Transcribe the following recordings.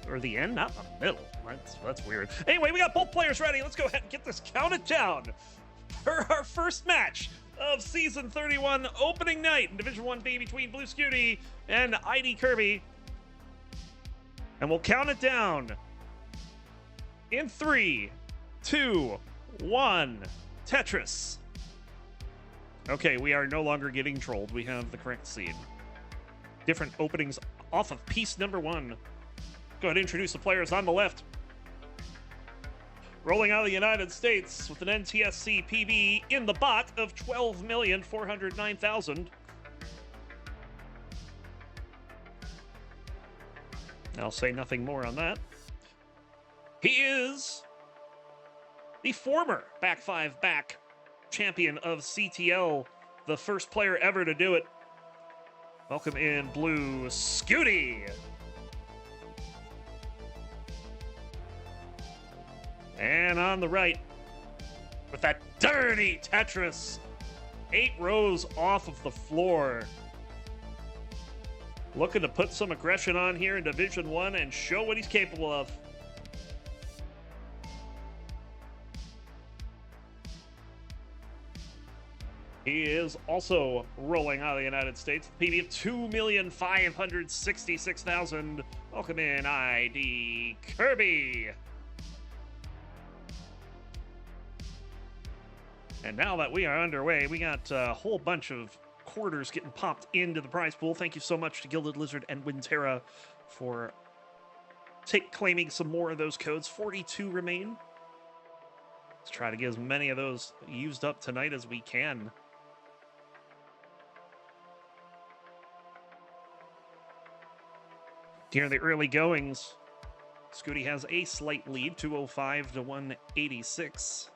or the end, not the middle. That's weird. Anyway, we got both players ready. Let's go ahead and get this counted down for our first match of Season 31 opening night in Division 1B between Blue Scuti and ID Kirby. And we'll count it down in 3, 2, 1. Tetris. Okay, we are no longer getting trolled. We have the correct seed. Different openings off of piece number 1. Go ahead and introduce the players on the left. Rolling out of the United States with an NTSC PB in the bot of 12,409,000. I'll say nothing more on that. He is the former back 5 back champion of CTL, the first player ever to do it. Welcome in, Blue Scuti. And on the right, with that dirty Tetris, 8 rows off of the floor. Looking to put some aggression on here in Division 1 and show what he's capable of. He is also rolling out of the United States. PB of 2,566,000. Welcome in, ID Kirby. And now that we are underway, we got a whole bunch of quarters getting popped into the prize pool. Thank you so much to Gilded Lizard and Winterra for claiming some more of those codes. 42 remain. Let's try to get as many of those used up tonight as we can. Here in the early goings, Scuti has a slight lead, 205 to 186.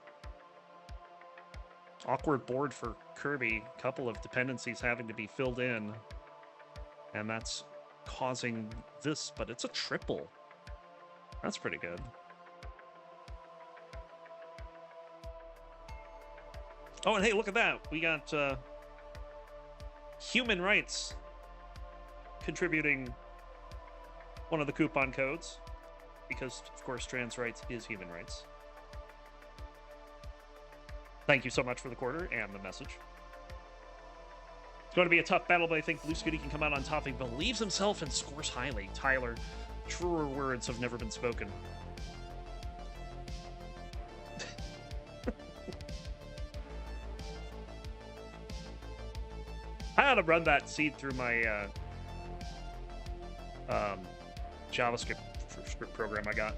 Awkward board for Kirby. Couple of dependencies having to be filled in. And that's causing this, but it's a triple. That's pretty good. Oh, and hey, look at that. We got Human Rights contributing one of the coupon codes. Because, of course, trans rights is human rights. Thank you so much for the quarter and the message. It's going to be a tough battle, but I think Blue Scuti can come out on top. He believes himself and scores highly. Tyler, truer words have never been spoken. I ought to run that seed through my JavaScript script program I got.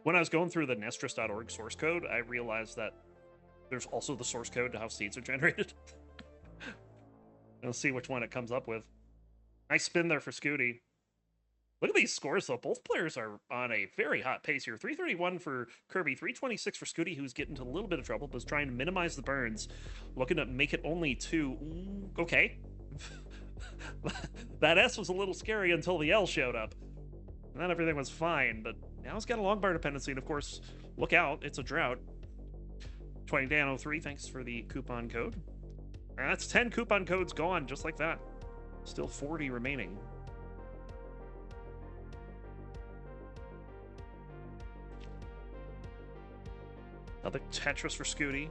When I was going through the Nestris.org source code, I realized that there's also the source code to how seeds are generated. Let's see which one it comes up with. Nice spin there for Scuti. Look at these scores, though. Both players are on a very hot pace here. 331 for Kirby, 326 for Scuti, who's getting into a little bit of trouble, but is trying to minimize the burns. Looking to make it only 2. Ooh, okay. That S was a little scary until the L showed up. And then everything was fine, but now it's got a long bar dependency, and of course, look out, it's a drought. 20Dan03, thanks for the coupon code. And that's 10 coupon codes gone, just like that. Still 40 remaining. Another Tetris for Scuti.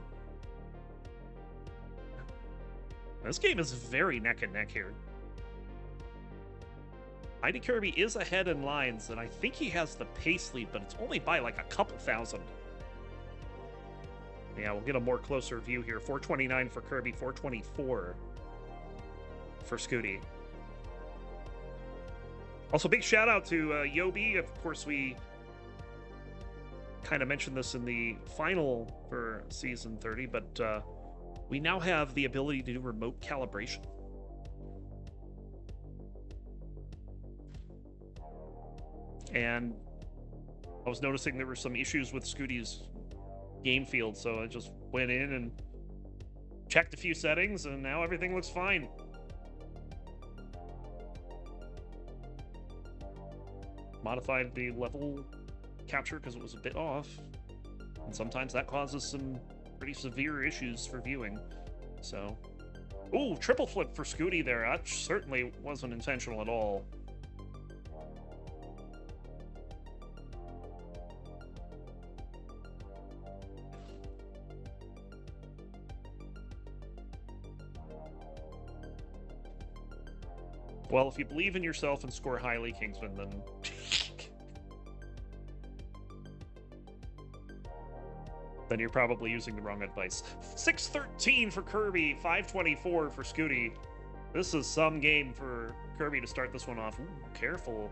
This game is very neck and neck here. ID Kirby is ahead in lines, and I think he has the pace lead, but it's only by like a couple thousand. Yeah, we'll get a more closer view here. 429 for Kirby, 424 for Scuti. Also, big shout out to Yobi. Of course, we kind of mentioned this in the final for Season 30, but we now have the ability to do remote calibration. And I was noticing there were some issues with Scuti's game field, so I just went in and checked a few settings, and now everything looks fine. Modified the level capture because it was a bit off, and sometimes that causes some pretty severe issues for viewing. So Ooh, triple flip for Scuti there. That certainly wasn't intentional at all. Well, if you believe in yourself and score highly, Kingsman, then... then you're probably using the wrong advice. 613 for Kirby, 524 for Scuti. This is some game for Kirby to start this one off. Ooh, careful.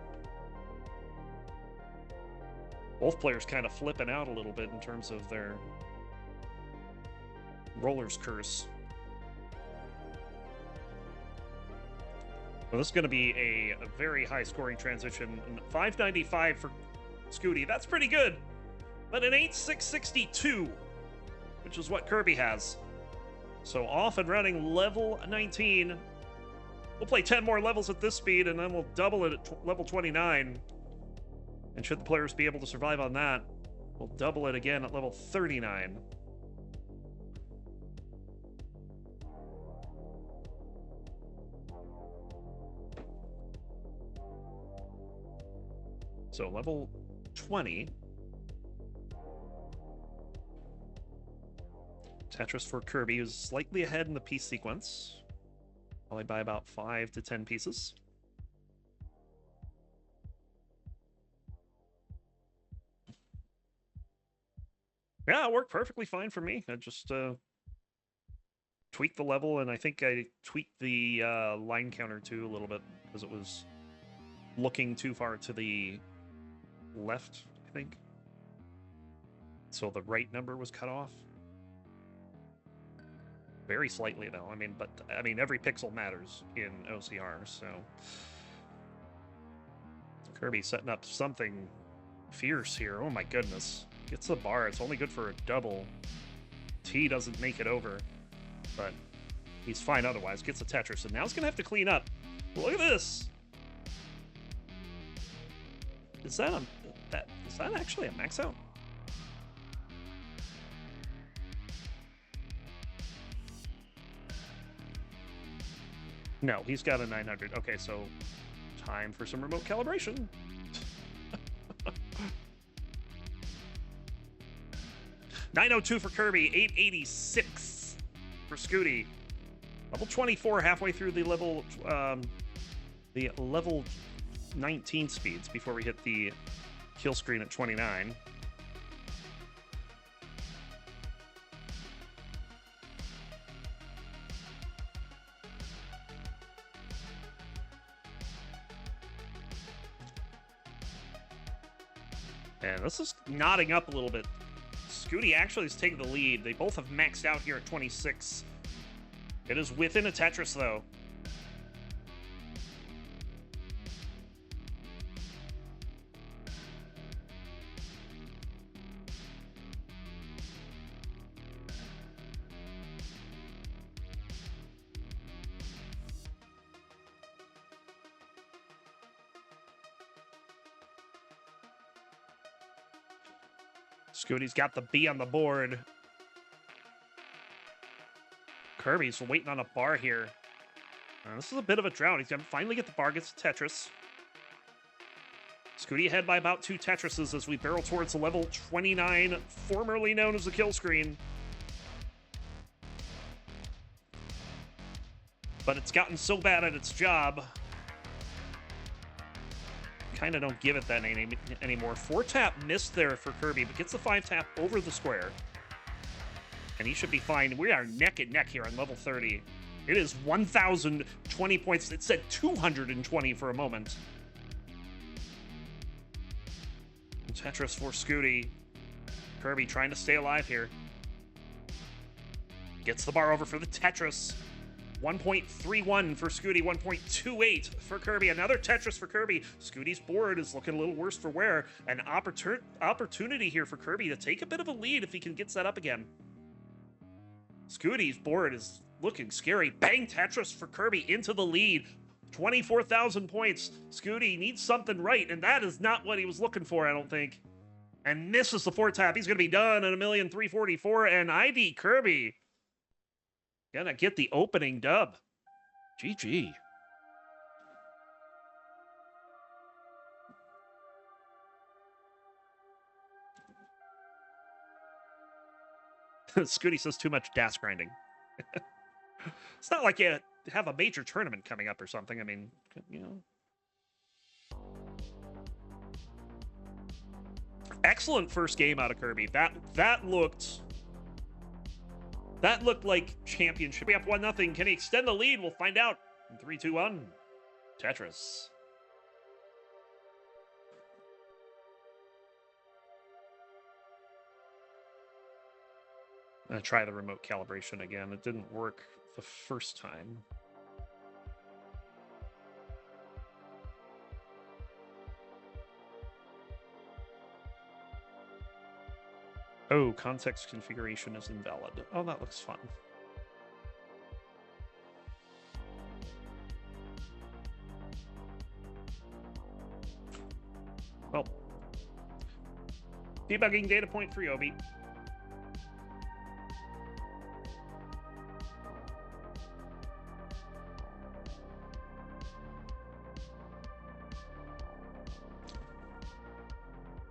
Both players kind of flipping out a little bit in terms of their roller's curse. Well, this is going to be a very high-scoring transition. 595 for Scuti. That's pretty good. But it ain't 662, which is what Kirby has. So off and running, level 19. We'll play 10 more levels at this speed, and then we'll double it at level 29. And should the players be able to survive on that, we'll double it again at level 39. So level 20. Tetris for Kirby, who's slightly ahead in the piece sequence. Probably by about 5 to 10 pieces. Yeah, it worked perfectly fine for me. I just tweaked the level, and I think I tweaked the line counter too a little bit, because it was looking too far to the left, I think. So the right number was cut off. Very slightly, though. I mean, but every pixel matters in OCR, so Kirby setting up something fierce here. Oh my goodness. Gets the bar. It's only good for a double. T doesn't make it over, but he's fine otherwise. Gets a Tetris, and now he's going to have to clean up. Look at this. Is that actually a max out? No, he's got a 900. Okay, so time for some remote calibration. $902 for Kirby, 886 for Scuti. Level 24, halfway through the level 19 speeds before we hit the kill screen at 29. And this is nodding up a little bit. Scuti actually is taking the lead. They both have maxed out here at 26. It is within a Tetris, though. Scuti's got the B on the board. Kirby's waiting on a bar here. This is a bit of a drought. He's going to finally get the bar, gets Tetris. Scuti ahead by about 2 Tetrises as we barrel towards level 29, formerly known as the kill screen. But it's gotten so bad at its job. Kind of don't give it that name anymore. 4-tap missed there for Kirby, but gets the 5-tap over the square. And he should be fine. We are neck and neck here on level 30. It is 1,020 points. It said 220 for a moment. Tetris for Scuti. Kirby trying to stay alive here. Gets the bar over for the Tetris. 1.31 for Scuti, 1.28 for Kirby. Another Tetris for Kirby. Scuti's board is looking a little worse for wear. An opportunity here for Kirby to take a bit of a lead if he can get set up again. Scuti's board is looking scary. Bang Tetris for Kirby into the lead. 24,000 points. Scuti needs something right, and that is not what he was looking for, I don't think. And misses the 4-tap. He's going to be done at 1,344,000, and ID Kirby Gonna get the opening dub. GG. Scuti says too much DAS grinding. It's not like you have a major tournament coming up or something. I mean, you know. Excellent first game out of Kirby. That looked like championship. We have 1-0. Can he extend the lead? We'll find out. 3, 2, 1. Tetris. I'm gonna try the remote calibration again. It didn't work the first time. Oh, context configuration is invalid. Oh, that looks fun. Well, debugging data point for Obi.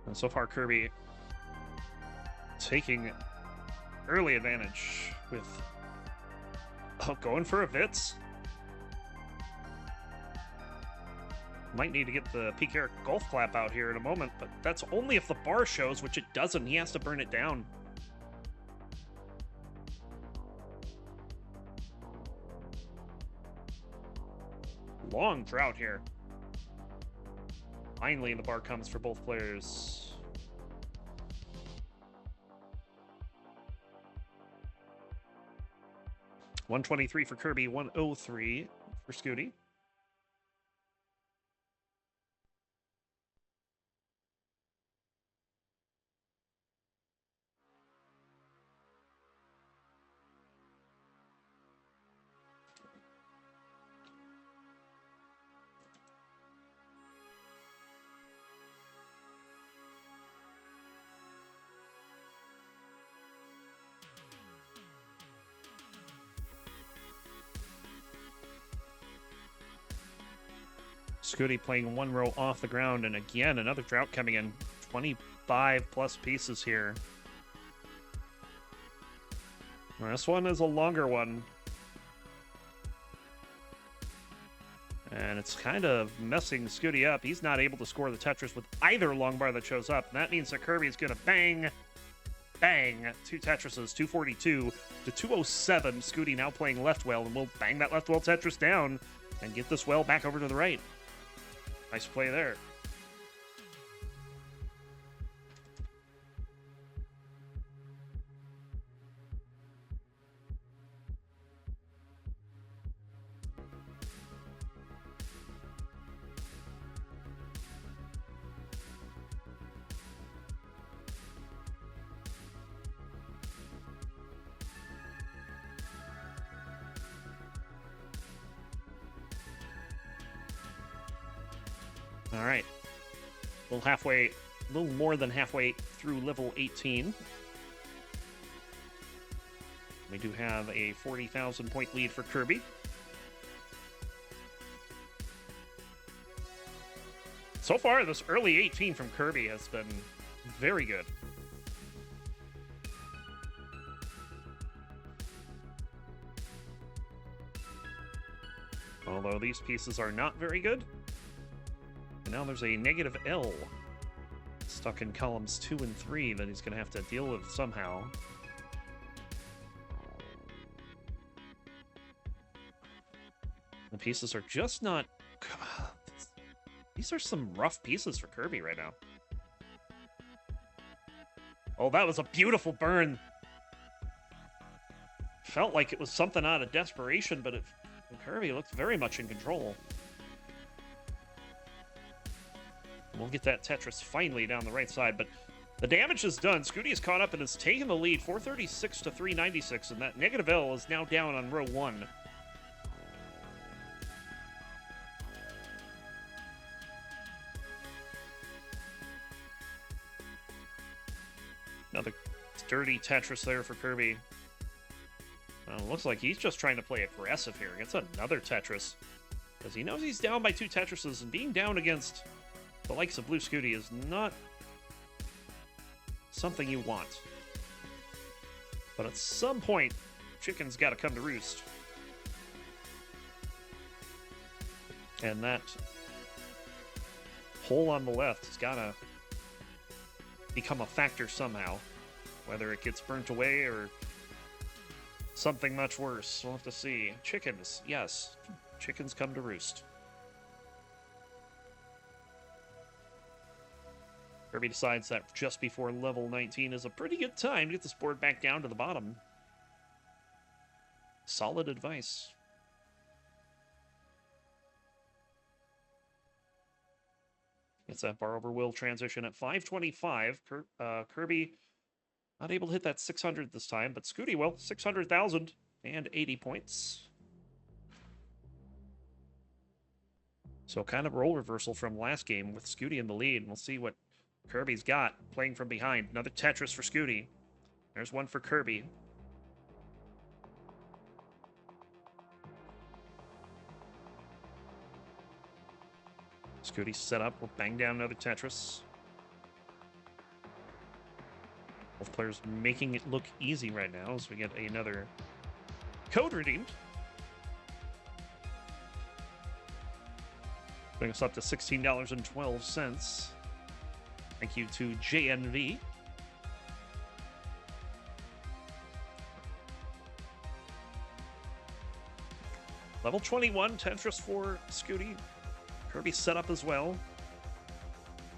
And so far, Kirby taking early advantage with going for a Vitz. Might need to get the Peekayric golf clap out here in a moment, but that's only if the bar shows, which it doesn't. He has to burn it down. Long drought here. Finally, the bar comes for both players. $123 for Kirby, $103 for Scuti. Scuti playing one row off the ground, and again, another drought coming in. 25 plus pieces here. This one is a longer one. And it's kind of messing Scuti up. He's not able to score the Tetris with either long bar that shows up. And that means that Kirby is going to bang, 2 Tetrises, 242 to 207. Scuti now playing left well, and we'll bang that left well Tetris down and get this well back over to the right. Nice play there. All right, a little more than halfway through level 18. We do have a 40,000 point lead for Kirby. So far, this early 18 from Kirby has been very good. Although these pieces are not very good. And now there's a negative L stuck in columns 2 and 3 that he's going to have to deal with somehow. The pieces are just not... God, these are some rough pieces for Kirby right now. Oh, that was a beautiful burn. Felt like it was something out of desperation, but Kirby looked very much in control. We'll get that Tetris finally down the right side, but the damage is done. Scuti is caught up and has taken the lead, 436 to 396, and that negative L is now down on row 1. Another dirty Tetris there for Kirby. Well, It looks like he's just trying to play aggressive here. Gets another Tetris. Because he knows he's down by 2 Tetrises, and being down against the likes of Blue Scuti is not something you want. But at some point, chicken's got to come to roost. And that hole on the left has got to become a factor somehow. Whether it gets burnt away or something much worse. We'll have to see. Chickens, yes. Chickens come to roost. Kirby decides that just before level 19 is a pretty good time to get this board back down to the bottom. Solid advice. It's that bar over will transition at 525. Kirby not able to hit that 600 this time, but Scuti will. 600,000 and 80 points. So kind of role reversal from last game with Scuti in the lead. We'll see what Kirby's got playing from behind. Another Tetris for Scuti. There's one for Kirby. Scuti set up. We'll bang down another Tetris. Both players making it look easy right now as we get another code redeemed. Bring us up to $16.12. Thank you to JNV. Level 21, Tetris for Scuti. Kirby set up as well,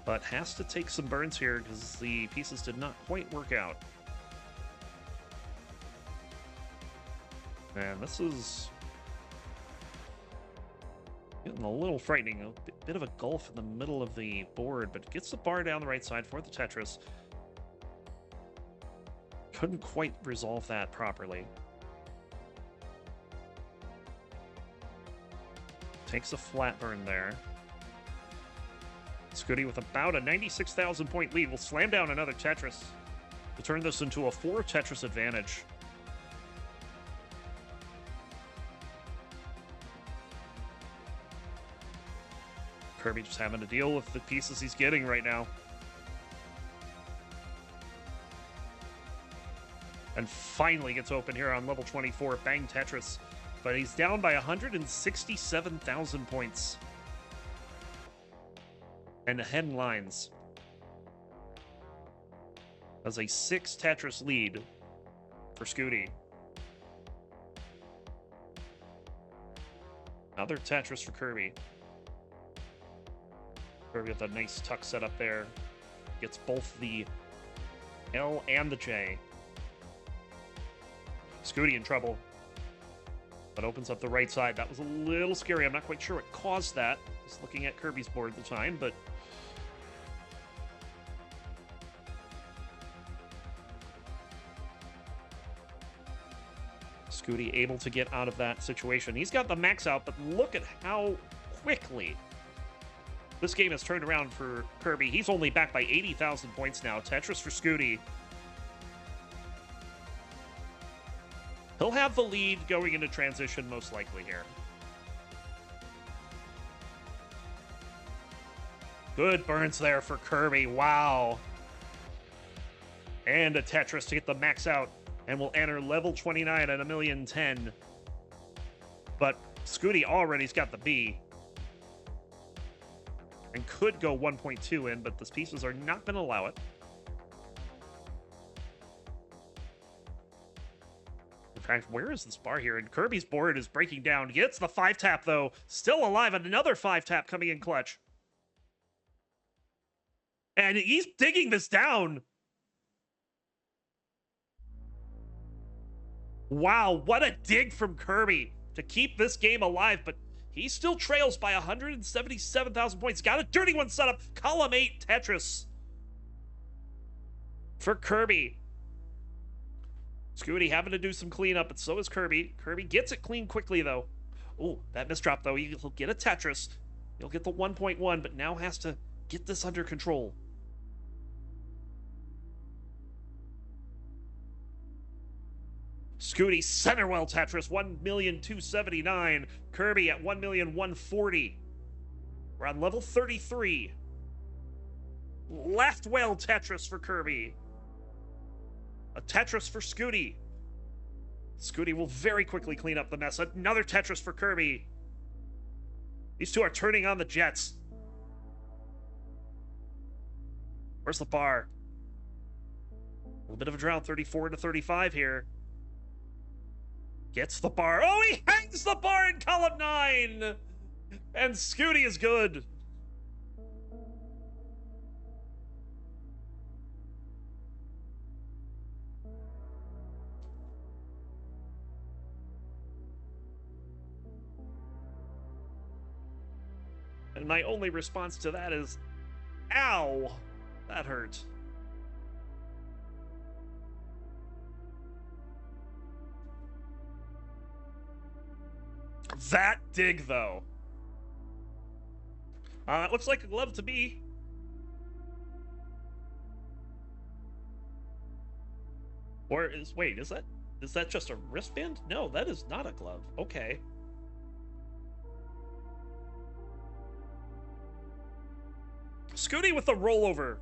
but has to take some burns here because the pieces did not quite work out. And this is getting a little frightening. A bit of a gulf in the middle of the board, but gets the bar down the right side for the Tetris. Couldn't quite resolve that properly. Takes a flat burn there. Scuti with about a 96,000 point lead will slam down another Tetris to turn this into a 4 Tetris advantage. Kirby just having to deal with the pieces he's getting right now. And finally gets open here on level 24, bang Tetris. But he's down by 167,000 points. And ahead in lines. That's a 6 Tetris lead for Scuti. Another Tetris for Kirby. Kirby with a nice tuck set up there. Gets both the L and the J. Scuti in trouble. But opens up the right side. That was a little scary. I'm not quite sure what caused that. Just looking at Kirby's board at the time, but Scuti able to get out of that situation. He's got the max out, but look at how quickly this game has turned around for Kirby. He's only back by 80,000 points now. Tetris for Scuti. He'll have the lead going into transition most likely here. Good burns there for Kirby. Wow. And a Tetris to get the max out. And we'll enter level 29 at 1,010,000. But Scuti already's got the B. And could go 1.2 in, but the pieces are not going to allow it. In fact, where is this bar here? And Kirby's board is breaking down. Gets the 5-tap, though. Still alive, and another 5-tap coming in clutch. And he's digging this down. Wow, what a dig from Kirby to keep this game alive, but he still trails by 177,000 points. Got a dirty one set up. Column 8 Tetris for Kirby. Scuti having to do some cleanup, but so is Kirby. Kirby gets it clean quickly, though. Oh, that misdrop, though. He'll get a Tetris. He'll get the 1.1, but now has to get this under control. Scuti, Centerwell Tetris, 1,279,000. Kirby at 1,140,000. We're on level 33. Left whale Tetris for Kirby. A Tetris for Scuti. Scuti will very quickly clean up the mess. Another Tetris for Kirby. These two are turning on the jets. Where's the bar? A little bit of a drought, 34 to 35 here. Gets the bar. Oh, he hangs the bar in column 9! And Scuti is good. And my only response to that is, ow, that hurt. That dig, though. It looks like a glove to me. Or wait, is that just a wristband? No, that is not a glove. Okay. Scuti with the rollover.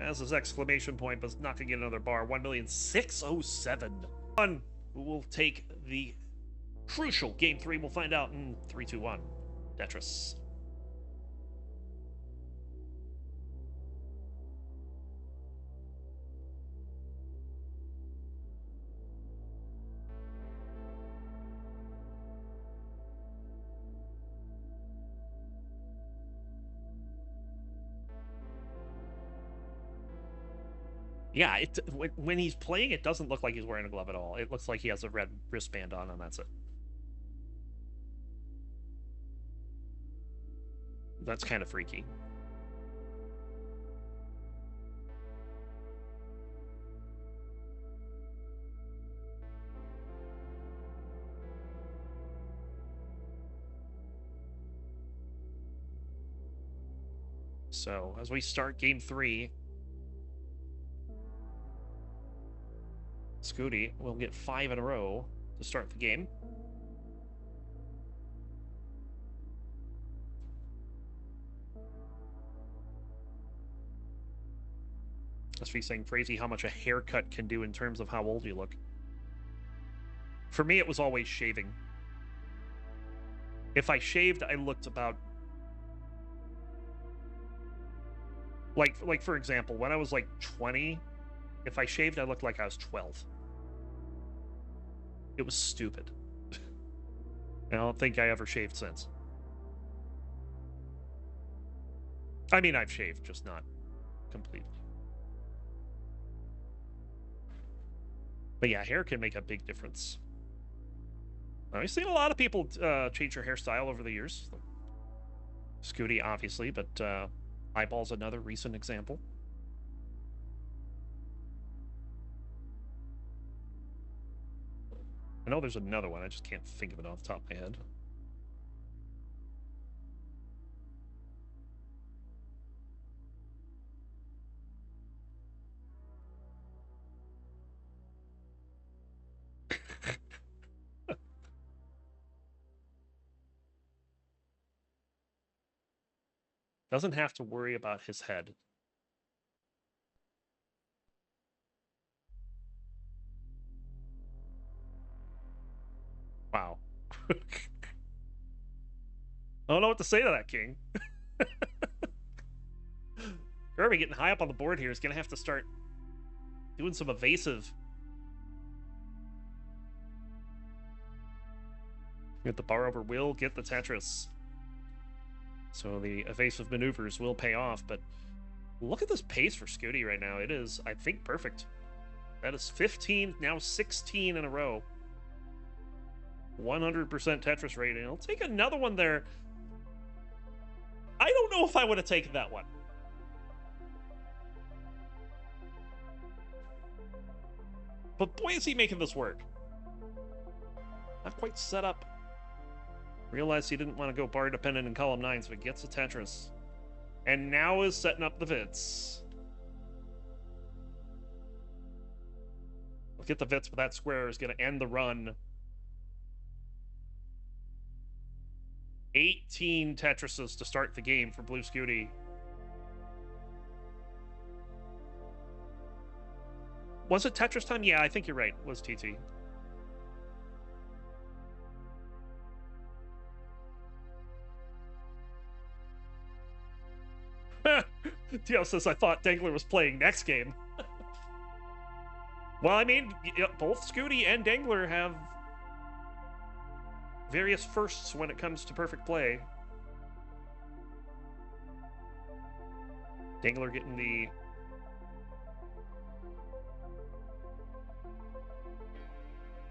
As his exclamation point, but not gonna get another bar. 1,607,000. One who will take the crucial game 3. We'll find out in 3, 2, 1. Tetris. Yeah, when he's playing, it doesn't look like he's wearing a glove at all. It looks like he has a red wristband on, and that's it. That's kind of freaky. So, as we start game 3, Scuti will get 5 in a row to start the game. Must be saying crazy how much a haircut can do in terms of how old you look. For me, it was always shaving. If I shaved, I looked about... Like for example, when I was like 20, if I shaved, I looked like I was 12. It was stupid. I don't think I ever shaved since. I mean, I've shaved, just not completely. But yeah, hair can make a big difference. I've seen a lot of people change their hairstyle over the years. Scuti, obviously, but Eyeball's another recent example. I know there's another one. I just can't think of it off the top of my head. Doesn't have to worry about his head. Wow. I don't know what to say to that, King. Kirby getting high up on the board here is going to have to start doing some evasive. Get the bar over will get the Tetris. So the evasive maneuvers will pay off, but look at this pace for Scuti right now. It is, I think, perfect. That is 15, now 16 in a row. 100% Tetris rating. I'll take another one there. I don't know if I would have taken that one. But boy, is he making this work. Not quite set up. Realized he didn't want to go bar dependent in column 9, so he gets a Tetris. And now is setting up the Vits. Look get the Vits, but that square is going to end the run. 18 Tetrises to start the game for Blue Scuti. Was it Tetris time? Yeah, I think you're right. It was TT. Tio says, I thought Dangler was playing next game. Well, I mean, both Scuti and Dangler have various firsts when it comes to perfect play. Dangler getting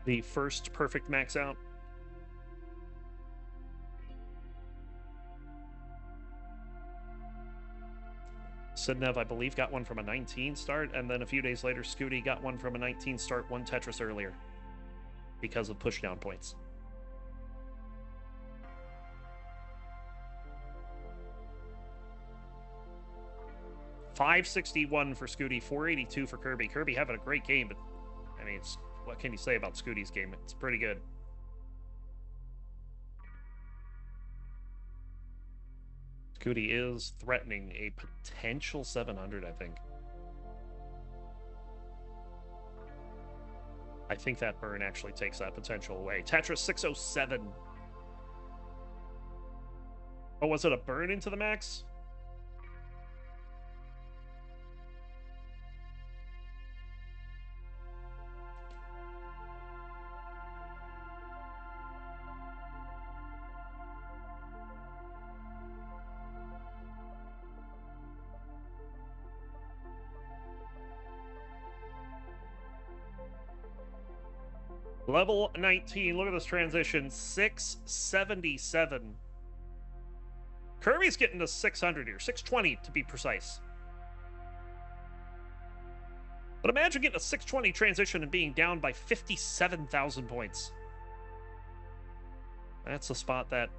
the first perfect max out. Sidnev, I believe, got one from a 19 start, and then a few days later, Scuti got one from a 19 start, one Tetris earlier, because of pushdown points. $561 for Scuti, $482 for Kirby. Kirby having a great game, but I mean, what can you say about Scuti's game? It's pretty good. Scuti is threatening a potential 700, I think. I think that burn actually takes that potential away. Tetris 607. Oh, was it a burn into the max? Level 19. Look at this transition. 677. Kirby's getting to 600 here. 620 to be precise. But imagine getting a 620 transition and being down by 57,000 points. That's the spot that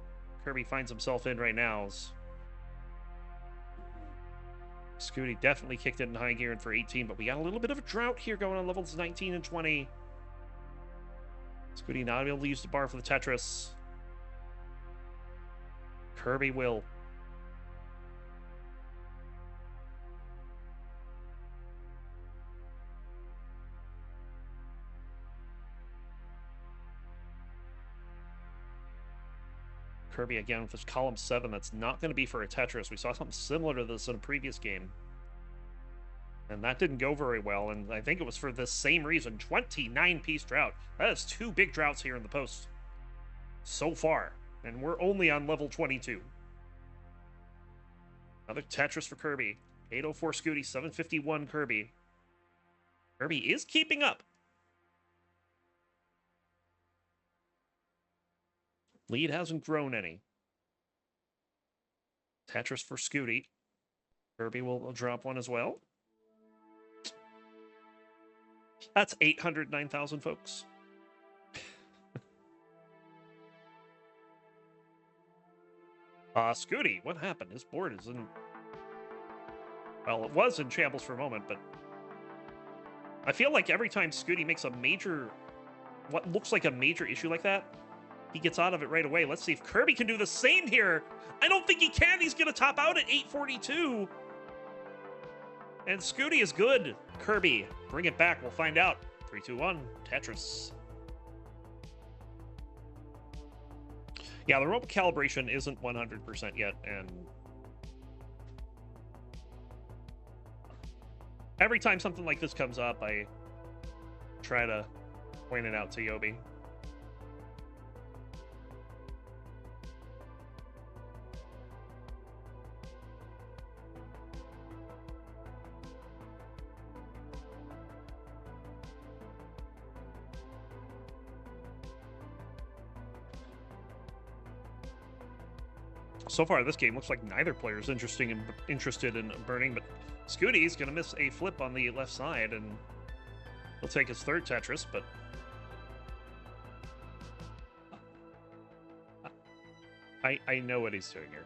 Kirby finds himself in right now. Scuti definitely kicked it in high gear and for 18, but we got a little bit of a drought here going on levels 19 and 20. Scuti not able to use the bar for the Tetris. Kirby will. Kirby again with his column 7. That's not going to be for a Tetris. We saw something similar to this in a previous game. And that didn't go very well, and I think it was for this same reason. 29-piece drought. That is 2 big droughts here in the post so far, and we're only on level 22. Another Tetris for Kirby. 804 Scuti, 751 Kirby. Kirby is keeping up. Lead hasn't grown any. Tetris for Scuti. Kirby will drop one as well. That's 809,000, folks. Scuti, what happened? His board is in... Well, it was in shambles for a moment, but... I feel like every time Scuti makes a major... What looks like a major issue like that, he gets out of it right away. Let's see if Kirby can do the same here. I don't think he can. He's going to top out at 842. And Scuti is good. Kirby, bring it back. We'll find out. 3, 2, 1. Tetris. Yeah, the robot calibration isn't 100% yet, and every time something like this comes up, I try to point it out to Yobi. So far, this game looks like neither player is interested in burning, but Scuti's going to miss a flip on the left side, and he'll take his third Tetris, but... I know what he's doing here.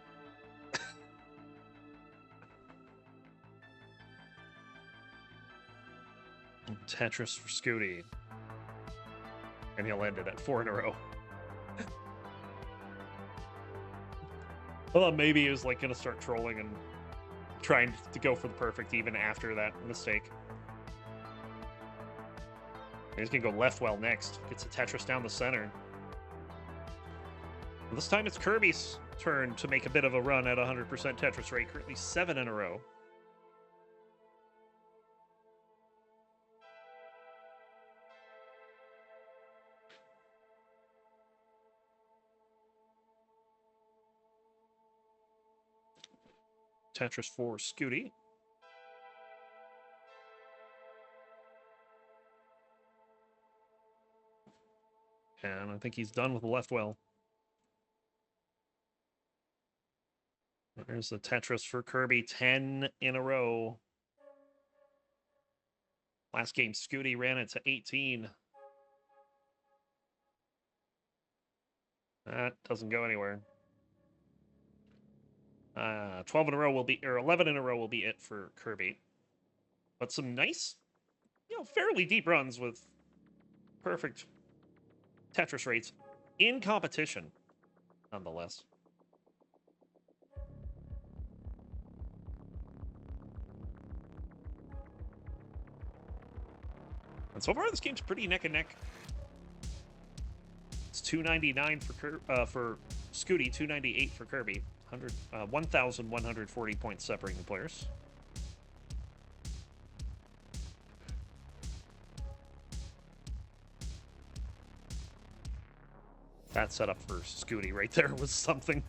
Tetris for Scuti. And he'll end it at 4 in a row. I thought maybe he was like gonna start trolling and trying to go for the perfect even after that mistake. He's gonna go left well next. Gets a Tetris down the center. This time it's Kirby's turn to make a bit of a run at 100% Tetris rate. Currently 7 in a row. Tetris for Scuti. And I think he's done with the left well. There's the Tetris for Kirby, 10 in a row. Last game, Scuti ran it to 18. That doesn't go anywhere. 12 in a row will be, or 11 in a row will be it for Kirby. But some nice, fairly deep runs with perfect Tetris rates in competition, nonetheless. And so far, this game's pretty neck and neck. It's 299 for Scuti, 298 for Kirby. 1,140 points separating the players. That setup for Scuti right there was something.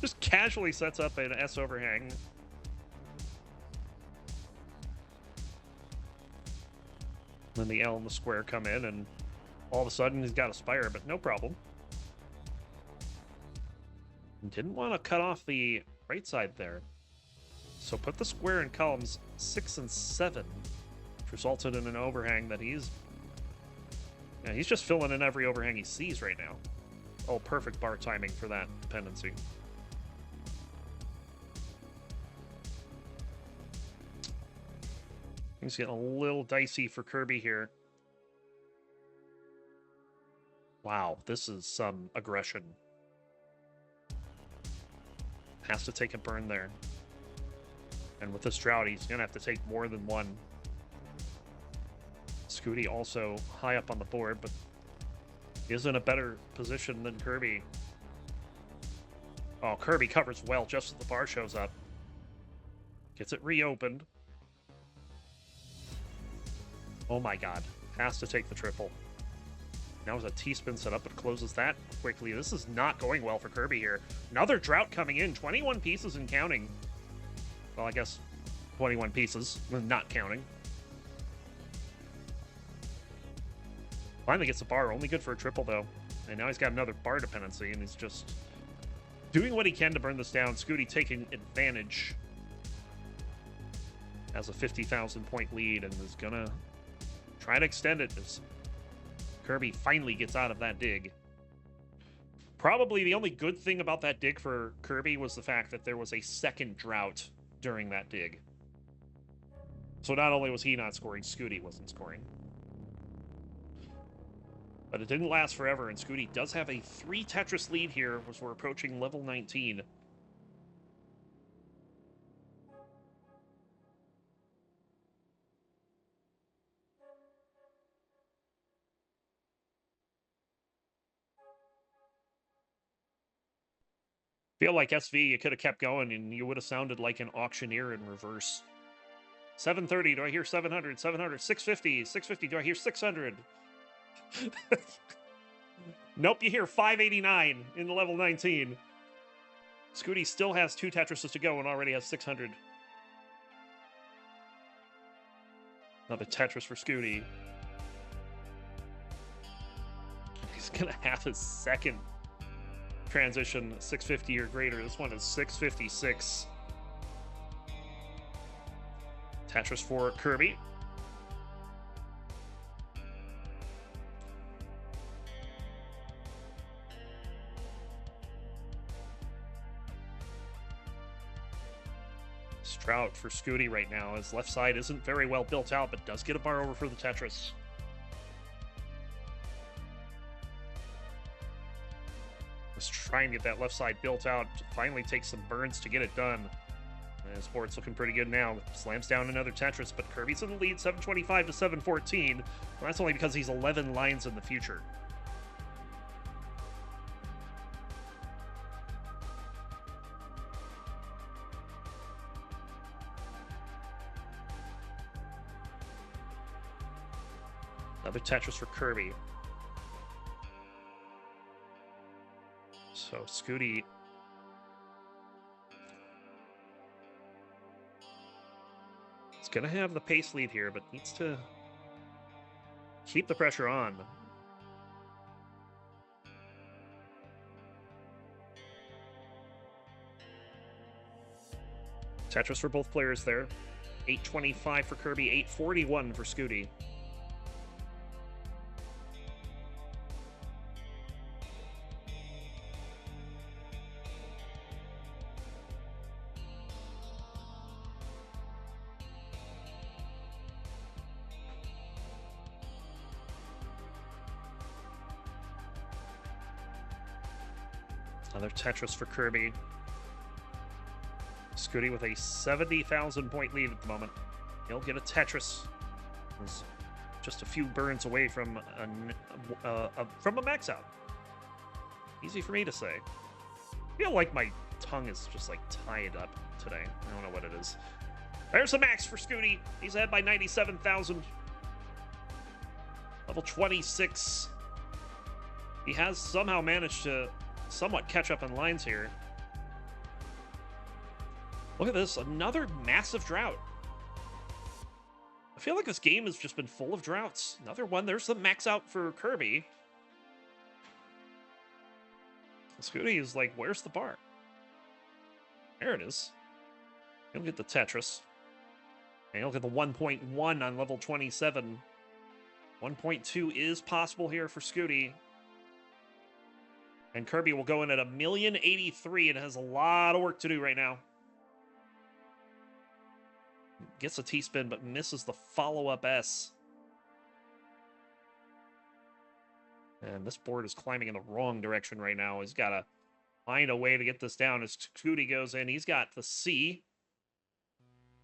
Just casually sets up an S overhang. Then the L and the square come in, and all of a sudden he's got a spire, but no problem. Didn't want to cut off the right side there. So put the square in columns 6 and 7, which resulted in an overhang that he's just filling in every overhang he sees right now. Oh, perfect bar timing for that dependency. Things getting a little dicey for Kirby here. Wow, this is some aggression. Has to take a burn there. And with this drought, he's going to have to take more than one. Scuti also high up on the board, but is in a better position than Kirby. Oh, Kirby covers well just as the bar shows up. Gets it reopened. Oh my god. Has to take the triple. Now is a T-spin set up, but closes that quickly. This is not going well for Kirby here. Another drought coming in. 21 pieces and counting. Well, I guess 21 pieces, not counting. Finally gets a bar. Only good for a triple, though. And now he's got another bar dependency, and he's just doing what he can to burn this down. Scuti taking advantage. Has a 50,000 point lead and is going to try to extend it as Kirby finally gets out of that dig. Probably the only good thing about that dig for Kirby was the fact that there was a second drought during that dig. So not only was he not scoring, Scuti wasn't scoring. But it didn't last forever, and Scuti does have a 3 Tetris lead here as we're approaching level 19. Feel like SV, you could have kept going and you would have sounded like an auctioneer in reverse. 730, do I hear 700? 700, 650, 650, do I hear 600? Nope, you hear 589 in the level 19. Scuti still has 2 Tetrises to go and already has 600. Another Tetris for Scuti. He's gonna have his second transition 650 or greater. This one is 656. Tetris for Kirby. Strout for Scuti right now. His left side isn't very well built out, but does get a bar over for the Tetris. trying to get that left side built out. Finally take some burns to get it done. And Sport's looking pretty good now. Slams down another Tetris, but Kirby's in the lead, 725 to 714. Well, that's only because he's 11 lines in the future. Another Tetris for Kirby. So Scuti is going to have the pace lead here, but needs to keep the pressure on. Tetris for both players there. 825 for Kirby, 841 for Scuti. Another Tetris for Kirby. Scuti with a 70,000 point lead at the moment. He'll get a Tetris. He's just a few burns away from a max out. Easy for me to say. I feel like my tongue is just like tied up today. I don't know what it is. There's the max for Scuti. He's ahead by 97,000. Level 26. He has somehow managed to somewhat catch up in lines here. Look at this, another massive drought. I feel like this game has just been full of droughts. Another one, there's the max out for Kirby. Scuti is like, where's the bar? There it is. He'll get the Tetris. And he'll get the 1.1 on level 27. 1.2 is possible here for Scuti. And Kirby will go in at 1,083,000 and has a lot of work to do right now. Gets a T-spin, but misses the follow-up S. And this board is climbing in the wrong direction right now. He's got to find a way to get this down. As Scuti goes in, he's got the C.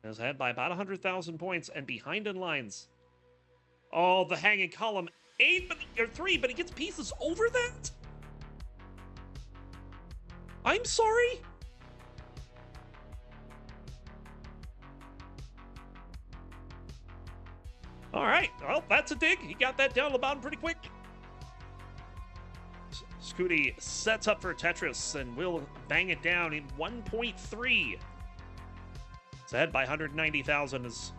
Is ahead by about 100,000 points and behind in lines. Oh, the hanging column. 3, but he gets pieces over that? I'm sorry? All right, well, that's a dig. He got that down to the bottom pretty quick. Scuti sets up for Tetris and will bang it down in 1.3. It's ahead by 190,000 as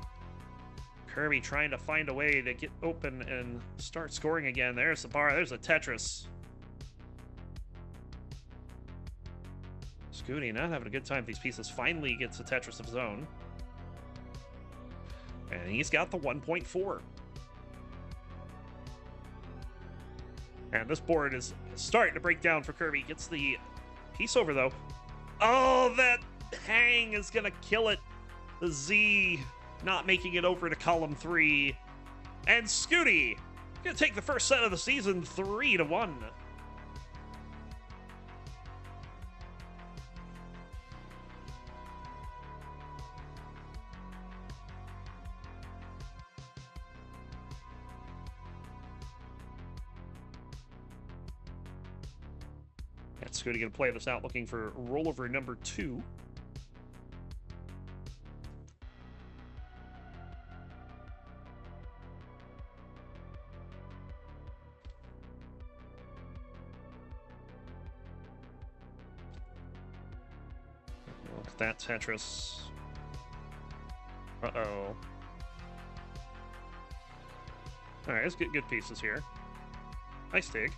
Kirby trying to find a way to get open and start scoring again. There's the bar. There's a Tetris. Scuti not having a good time with these pieces. Finally gets a Tetris of his own. And he's got the 1.4. And this board is starting to break down for Kirby. Gets the piece over, though. Oh, that hang is going to kill it. The Z not making it over to column 3. And Scuti going to take the first set of the season 3-1. Scuti going to play this out, looking for rollover number 2. Look at that Tetris. Uh-oh. All right, let's get good pieces here. Nice dig.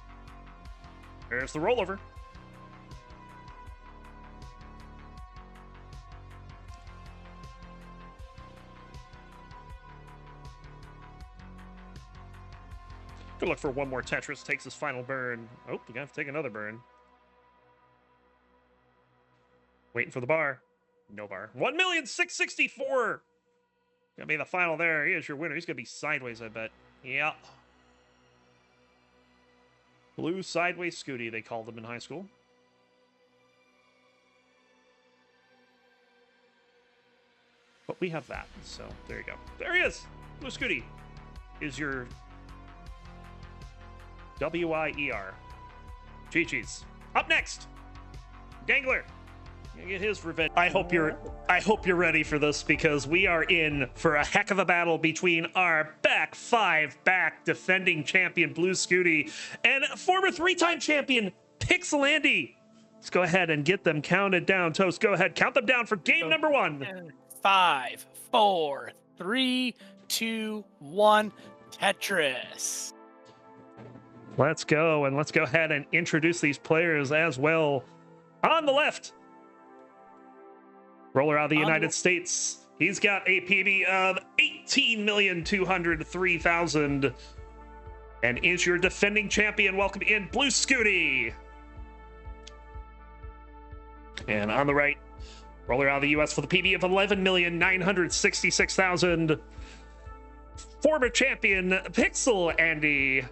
There's the rollover. Good luck for one more Tetris. Takes his final burn. Oh, we got to take another burn. Waiting for the bar. No bar. 1,664,000. Gonna be the final there. He is your winner. He's gonna be sideways, I bet. Yeah. Blue sideways Scuti, they called him in high school. but we have that. So there you go. There he is. Blue Scuti is your WIER. Chi-Chi's. Up next, Dangler. Gonna get his revenge. I hope you're ready for this, because we are in for a heck of a battle between our back defending champion Blue Scuti and former 3-time champion Peekayric. Let's go ahead and get them counted down. Toast, go ahead, count them down for game number 1. 5, 4, 3, 2, 1. Tetris. Let's go, and let's go ahead and introduce these players as well. On the left, roller out of the United States. He's got a PB of 18,203,000 and is your defending champion. Welcome in, Blue Scuti. And on the right, roller out of the US with a PB of 11,966,000. Former champion Peekayric.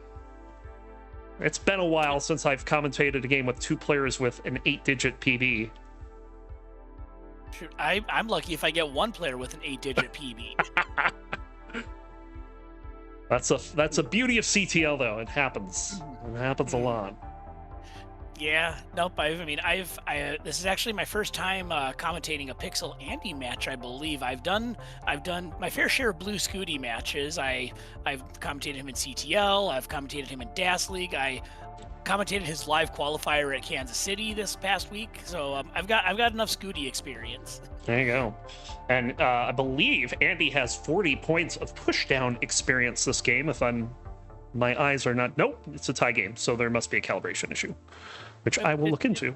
It's been a while since I've commentated a game with 2 players with an 8-digit PB. Shoot, I'm lucky if I get 1 player with an 8-digit PB. That's a beauty of CTL, though. It happens. It happens a lot. Yeah, nope. This is actually my first time commentating a Peekayric match. I believe I've done my fair share of Blue Scuti matches. I've commentated him in CTL. I've commentated him in DAS League. I commentated his live qualifier at Kansas City this past week. So I've got enough Scuti experience. There you go. And I believe Andy has 40 points of pushdown experience this game. My eyes are not. Nope, it's a tie game, so there must be a calibration issue, which I will look into.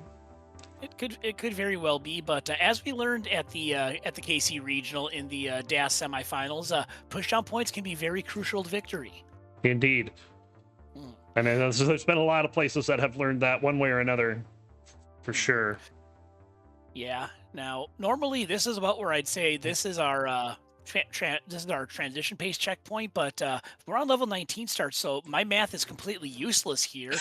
It could very well be, but as we learned at the KC Regional in the DAS semifinals, pushdown points can be very crucial to victory. Indeed. And there's been a lot of places that have learned that one way or another, for sure. Yeah. Now, normally this is about where I'd say this is our this is our transition pace checkpoint, but we're on level 19 start, so my math is completely useless here.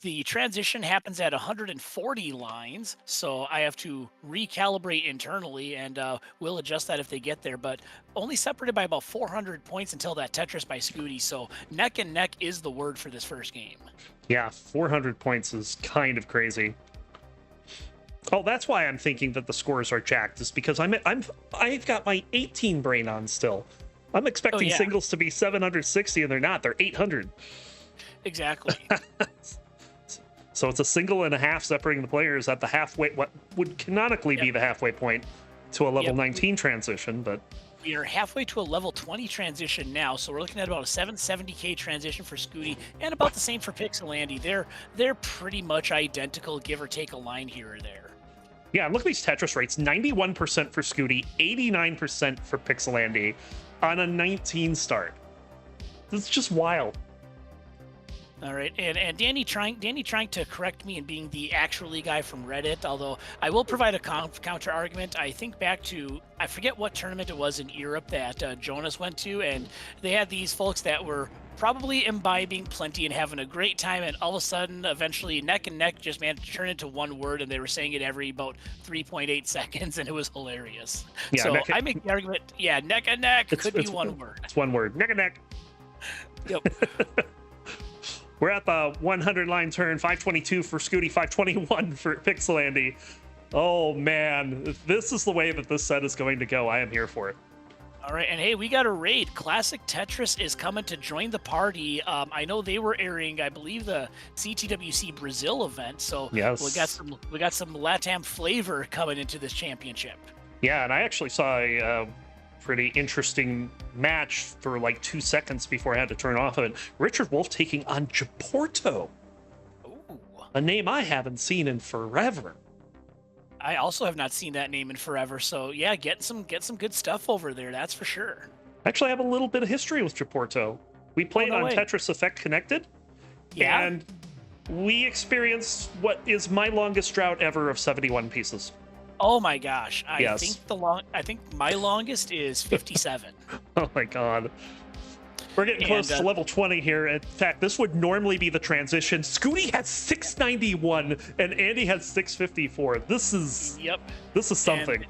The transition happens at 140 lines, so I have to recalibrate internally, and we'll adjust that if they get there, but only separated by about 400 points until that Tetris by Scuti, so neck and neck is the word for this first game. Yeah, 400 points is kind of crazy. Oh, that's why I'm thinking that the scores are jacked, is because I've got my 18 brain on still. I'm expecting singles to be 760, and they're not. They're 800. Exactly. So it's a single and a half separating the players at the halfway, what would canonically be the halfway point to a level 19 transition, but we are halfway to a level 20 transition now, so we're looking at about a 770k transition for Scuti, and about the same for Peekayric. They're pretty much identical, give or take a line here or there. Yeah, look at these Tetris rates. 91% for Scuti, 89% for Peekayric on a 19 start. This is just wild. All right, and Danny trying to correct me and being the actually guy from Reddit, although I will provide a counter argument. I think back to, I forget what tournament it was in Europe that Jonas went to, and they had these folks that were probably imbibing plenty and having a great time, and all of a sudden, eventually, neck and neck just managed to turn into one word, and they were saying it every about 3.8 seconds, and it was hilarious. Yeah, so I make the argument, yeah, neck and neck could be one word. It's one word, neck and neck. Yep. We're at the 100 line turn, 522 for Scuti, 521 for Peekayric. Oh man, if this is the way that this set is going to go, I am here for it. All right, and hey, we got a raid. Classic Tetris is coming to join the party. I know they were airing, I believe, the CTWC Brazil event, so yes, we got some LATAM flavor coming into this championship. Yeah, and I actually saw a pretty interesting match for like 2 seconds before I had to turn off of it. Richard Wolf taking on Japorto. Ooh. A name I haven't seen in forever. I also have not seen that name in forever, so yeah, get some good stuff over there, that's for sure. Actually, I have a little bit of history with Japorto. We played on Tetris Effect Connected, and we experienced what is my longest drought ever of 71 pieces. Oh my gosh! I think my longest is 57. Oh my god! We're getting close to level 20 here. In fact, this would normally be the transition. Scuti has 691, and Andy has 654. This is something.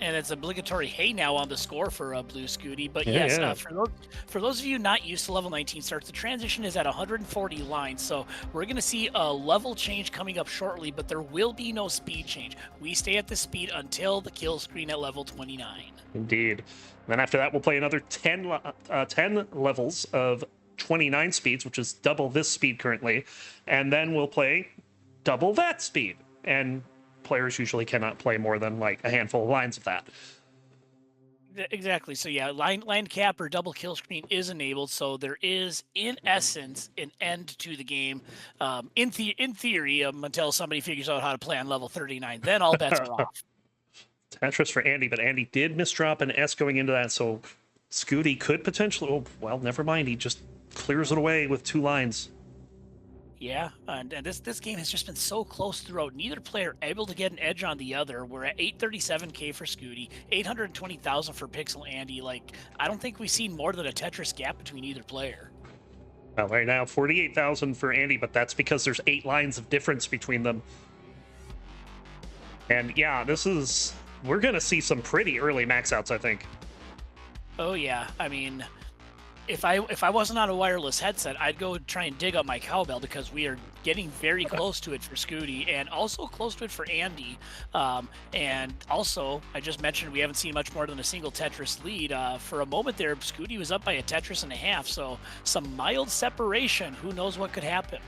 And it's obligatory hey now on the score for Blue Scuti. But Yeah, yes, yeah. For those of you not used to level 19 starts, the transition is at 140 lines. So we're going to see a level change coming up shortly, but there will be no speed change. We stay at the speed until the kill screen at level 29. Indeed. Then after that, we'll play another 10 levels of 29 speeds, which is double this speed currently. And then we'll play double that speed. And players usually cannot play more than like a handful of lines of that. Exactly. So yeah, line cap or double kill screen is enabled. So there is, in essence, an end to the game. In theory, until somebody figures out how to play on level 39, then all bets are off. Tetris for Andy, but Andy did misdrop an S going into that, so Scuti could potentially. Oh, well, never mind. He just clears it away with 2 lines. Yeah, and this game has just been so close throughout. Neither player able to get an edge on the other. We're at 837K for Scuti, 820,000 for Pixel Andy. Like, I don't think we've seen more than a Tetris gap between either player. Well, right now, 48,000 for Andy, but that's because there's 8 lines of difference between them. And yeah, we're going to see some pretty early max outs, I think. Oh yeah, I mean, if I wasn't on a wireless headset, I'd go try and dig up my cowbell, because we are getting very close to it for Scuti and also close to it for Andy. And also, I just mentioned we haven't seen much more than a single Tetris lead. For a moment there, Scuti was up by a Tetris and a half, so some mild separation. Who knows what could happen?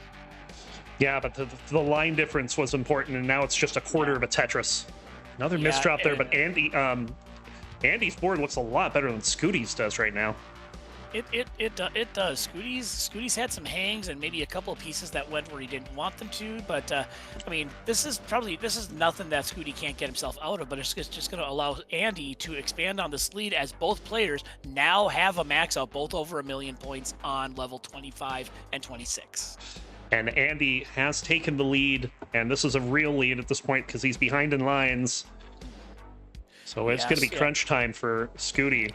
Yeah, but the line difference was important, and now it's just a quarter of a Tetris. Another misdrop there, but Andy's board looks a lot better than Scuti's does right now. It does. Scuti's had some hangs and maybe a couple of pieces that went where he didn't want them to, but I mean, this is nothing that Scuti can't get himself out of, but it's just going to allow Andy to expand on this lead, as both players now have a max out, both over 1 million points on level 25 and 26. And Andy has taken the lead, and this is a real lead at this point because he's behind in lines. So it's going to be crunch time for Scuti.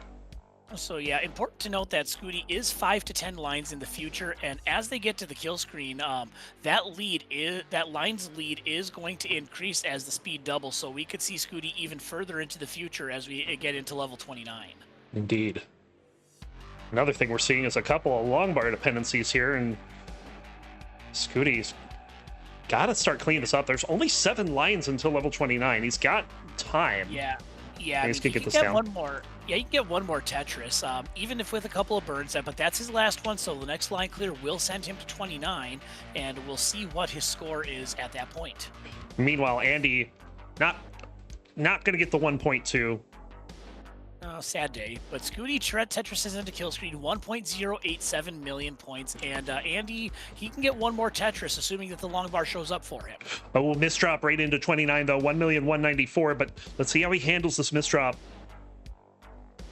So yeah, important to note that Scuti is 5 to 10 lines in the future, and as they get to the kill screen, that line's lead is going to increase as the speed doubles. So we could see Scuti even further into the future as we get into level 29. Indeed. Another thing we're seeing is a couple of long bar dependencies here, and Scuti's got to start cleaning this up. There's only 7 lines until level 29. He's got time. Yeah. I mean, he can get one more. Yeah, you can get one more Tetris, even if with a couple of burns. But that's his last one, so the next line clear will send him to 29, and we'll see what his score is at that point. Meanwhile, Andy, not going to get the 1.2. Oh, sad day. But Scuti Tetris is into kill screen, 1.087 million points, and Andy, he can get one more Tetris, assuming that the long bar shows up for him. Oh, we'll misdrop right into 29 though, 1,194,000. But let's see how he handles this misdrop.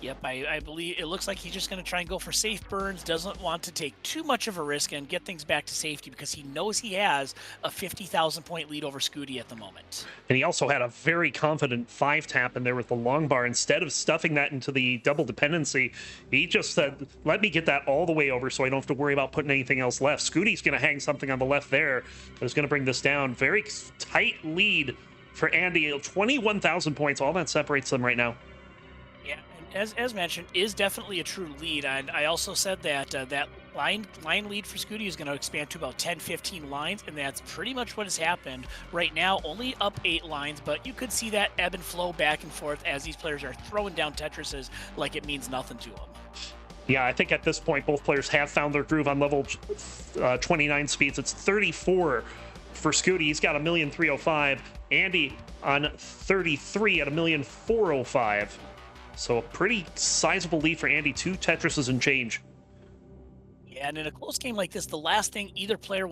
Yep, I believe it looks like he's just going to try and go for safe burns, doesn't want to take too much of a risk and get things back to safety, because he knows he has a 50,000 point lead over Scuti at the moment. And he also had a very confident 5-tap in there with the long bar. Instead of stuffing that into the double dependency, he just said, let me get that all the way over so I don't have to worry about putting anything else left. Scuti's going to hang something on the left there that is going to bring this down. Very tight lead for Andy, 21,000 points. All that separates them right now. Yeah, and as mentioned, is definitely a true lead. And I also said that that line lead for Scuti is going to expand to about 10-15 lines, and that's pretty much what has happened. Right now, only up 8 lines, but you could see that ebb and flow back and forth as these players are throwing down Tetrises like it means nothing to them. Yeah, I think at this point, both players have found their groove on level 29 speeds. It's 34 for Scuti. He's got 1,305,000. Andy on 33 at 1,405,000. So a pretty sizable lead for Andy. 2 Tetrises and change. Yeah, and in a close game like this, the last thing either player